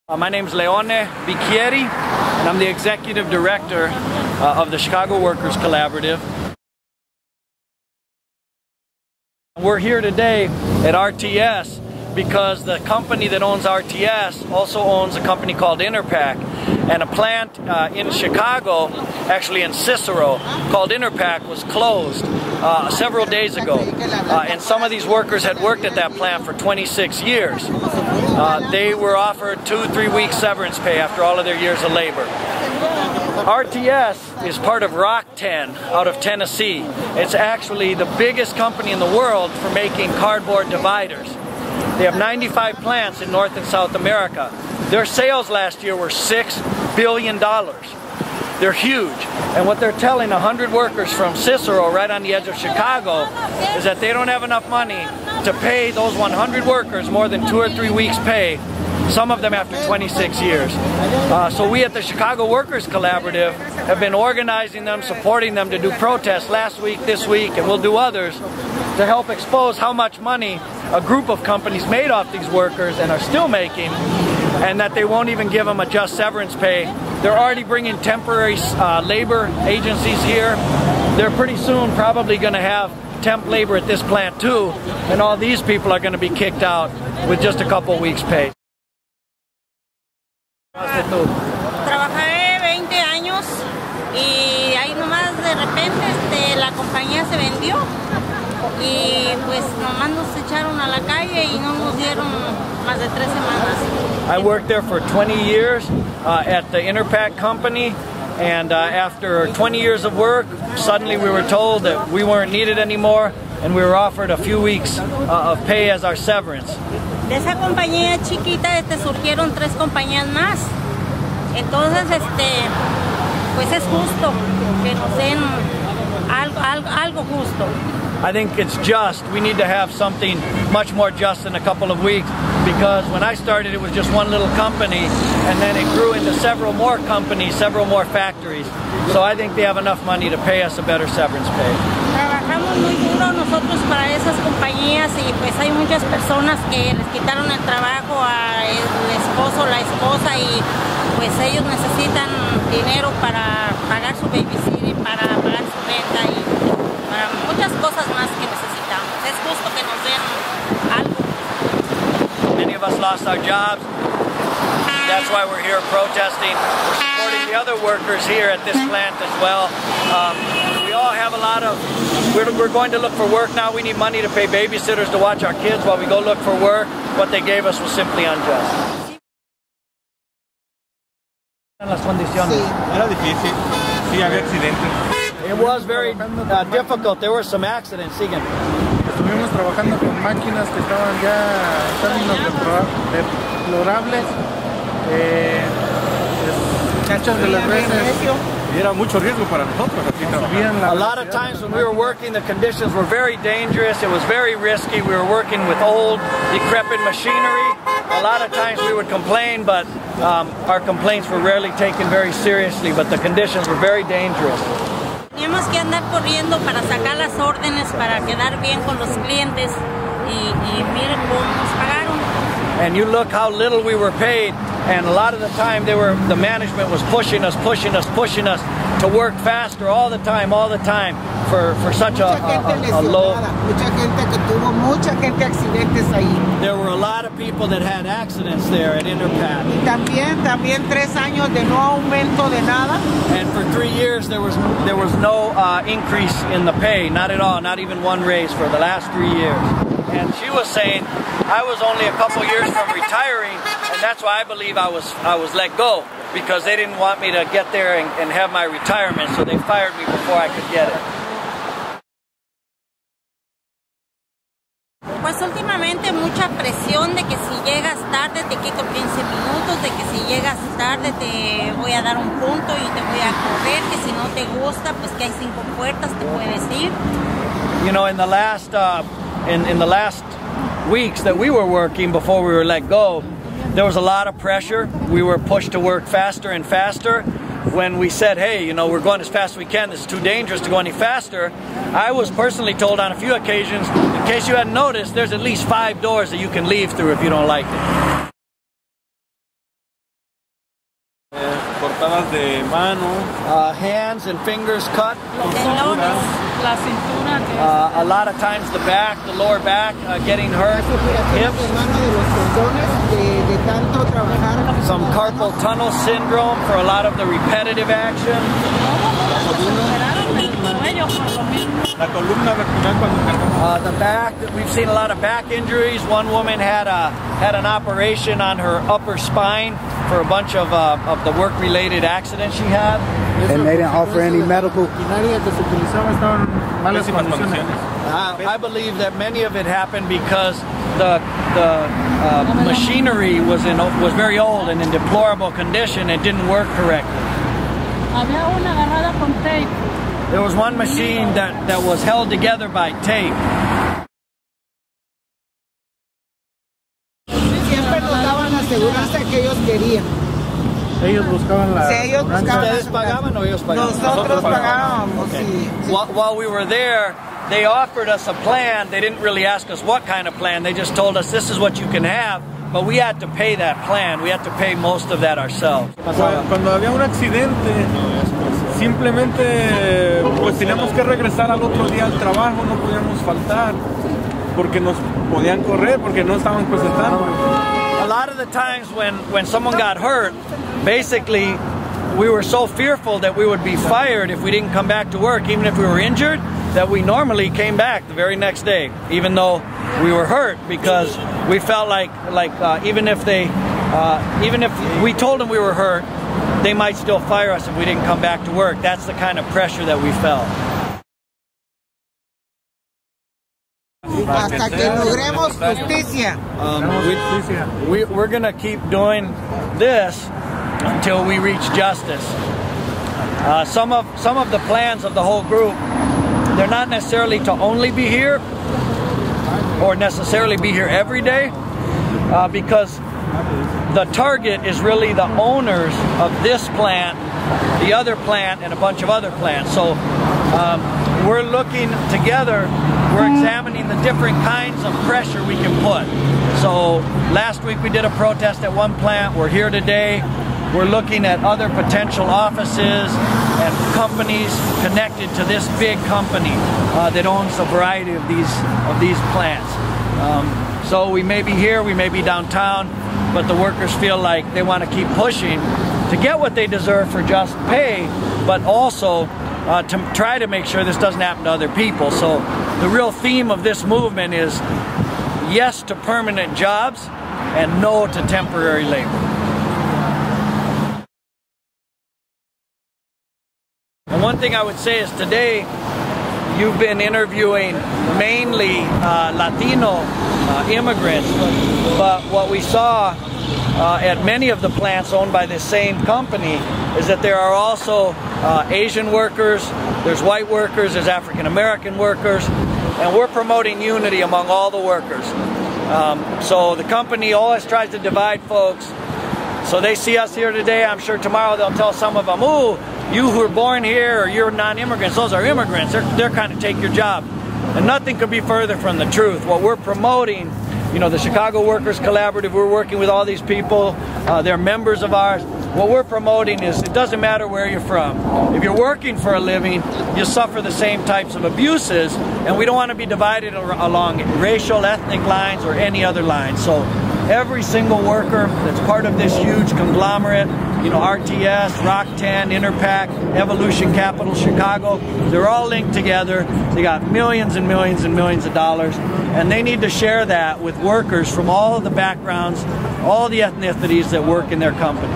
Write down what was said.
My name is Leone Bicchieri, and I'm the Executive Director of the Chicago Workers Collaborative. We're here today at RTS because the company that owns RTS also owns a company called Interpack, and a plant in Chicago, actually in Cicero, called Interpack was closed several days ago, and some of these workers had worked at that plant for 26 years. They were offered 2-3 weeks severance pay after all of their years of labor. RTS is part of Rock-Ten out of Tennessee. It's actually the biggest company in the world for making cardboard dividers. They have 95 plants in North and South America. Their sales last year were $6 billion. They're huge. And what they're telling 100 workers from Cicero, right on the edge of Chicago, is that they don't have enough money to pay those 100 workers more than 2 or 3 weeks' pay, some of them after 26 years. So we at the Chicago Workers Collaborative have been organizing them, supporting them to do protests last week, this week, and we'll do others to help expose how much money a group of companies made off these workers and are still making, and that they won't even give them a just severance pay. They're already bringing temporary labor agencies here. They're pretty soon probably going to have temp labor at this plant too, and all these people are going to be kicked out with just a couple weeks pay. Trabajé 20 años y ahí nomás de repente la compañía se vendió y pues nomás nos echaron a la calle y no nos dieron más de 3 semanas. I worked there for 20 years at the Interpack company, and after 20 years of work, suddenly we were told that we weren't needed anymore, and we were offered a few weeks of pay as our severance. De esa compañía chiquita surgieron 3 compañías más. Entonces pues es justo que nos den algo justo. I think it's just. We need to have something much more just in a couple of weeks, because when I started it was just one little company, and then it grew into several more companies, several more factories. So I think they have enough money to pay us a better severance pay. Trabajamos muy duro nosotros para esas compañías y pues hay muchas personas que les quitaron el trabajo al esposo, la esposa, y pues ellos necesitan dinero para pagar su babysitter, para pagar su renta y para muchas cosas más que necesitamos. Es justo que nos den algo. Many of us lost our jobs. That's why we're here protesting. We're supporting the other workers here at this plant as well. We all have a lot of, we're going to look for work now. We need money to pay babysitters to watch our kids while we go look for work. What they gave us was simply unjust. Las condiciones. Sí. Era difícil. Sí, había accidentes. It was very difficult. There were some accidents. Siguen. Estuvimos trabajando con máquinas que estaban ya en términos deplorables. Muchas de las veces Y era mucho riesgo para nosotros aquí trabajar. A lot of times when we were working, the conditions were very dangerous. It was very risky. We were working with old, decrepit machinery. A lot of times we would complain, but our complaints were rarely taken very seriously, but the conditions were very dangerous. Teníamos que andar corriendo para sacar las órdenes, para quedar bien con los clientes, y miren cómo nos pagaron. And you look how little we were paid, and a lot of the time the management was pushing us to work faster all the time for such a low. Mucha gente accidentes ahí. There were a lot of people that had accidents there at Interpack. Y también 3 años de no aumento de nada. And for 3 years there was no increase in the pay, not at all, not even one raise for the last 3 years. And she was saying, I was only a couple years from retiring, and that's why I believe I was let go, because they didn't want me to get there and have my retirement, so they fired me before I could get it. Pues últimamente mucha presión de que si llegas tarde te quito 15 minutos, de que si llegas tarde te voy a dar un punto y te voy a correr, que si no te gusta, pues que hay 5 puertas, te puedes ir. You know, in the last weeks that we were working before we were let go, there was a lot of pressure. We were pushed to work faster and faster. When we said, hey, you know, we're going as fast as we can, this is too dangerous to go any faster, I was personally told on a few occasions, in case you hadn't noticed, there's at least 5 doors that you can leave through if you don't like it. cortadas de mano. Hands and fingers cut. La cintura. A lot of times the back, the lower back, getting hurt. Hips. Some carpal tunnel syndrome for a lot of the repetitive action. La columna vertebral cuando cargamos. The back, we've seen a lot of back injuries. One woman had an operation on her upper spine for a bunch of the work-related accidents she had. And they didn't offer any medical. I believe that many of it happened because the machinery was very old and in deplorable condition. It didn't work correctly. There was one machine that was held together by tape. Siempre nos daban la aseguranza que ellos querían. Ellos buscaban la ¿Ustedes pagaban o ellos pagaban? Nosotros pagábamos. Okay. Sí. While we were there, they offered us a plan. They didn't really ask us what kind of plan. They just told us this is what you can have, but we had to pay that plan. We had to pay most of that ourselves. Cuando había un accidente, simplemente pues teníamos que regresar al otro día al trabajo, no podíamos faltar porque nos podían correr porque no estaban presentando. A lot of the times when someone got hurt, basically we were so fearful that we would be fired if we didn't come back to work, even if we were injured, that we normally came back the very next day, even though we were hurt, because we felt like even if we told them we were hurt, they might still fire us if we didn't come back to work. That's the kind of pressure that we felt. Hasta que logremos justicia. We're going to keep doing this until we reach justice. Some of the plans of the whole group, they're not necessarily to only be here or necessarily be here every day, because the target is really the owners of this plant, the other plant, and a bunch of other plants. So we're looking together, we're examining the different kinds of pressure we can put. So last week we did a protest at one plant, we're here today. We're looking at other potential offices and companies connected to this big company that owns a variety of these plants. So we may be here, we may be downtown, but the workers feel like they want to keep pushing to get what they deserve for just pay, but also to try to make sure this doesn't happen to other people. So the real theme of this movement is yes to permanent jobs and no to temporary labor. And one thing I would say is today you've been interviewing mainly Latino immigrants, but what we saw at many of the plants owned by this same company is that there are also Asian workers, there's white workers, there's African American workers, and we're promoting unity among all the workers. So the company always tries to divide folks. So they see us here today, I'm sure tomorrow they'll tell some of them, ooh, you who are born here or you're non-immigrants, those are immigrants, they're kind of take your job. And nothing could be further from the truth. What we're promoting, you know, the Chicago Workers Collaborative, we're working with all these people, they're members of ours. What we're promoting is it doesn't matter where you're from. If you're working for a living, you suffer the same types of abuses, and we don't want to be divided along racial, ethnic lines or any other lines. So every single worker that's part of this huge conglomerate, you know, RTS, Rock 10, Interpac, Evolution Capital, Chicago, they're all linked together. They got millions and millions and millions of dollars, and they need to share that with workers from all of the backgrounds, all the ethnicities that work in their company.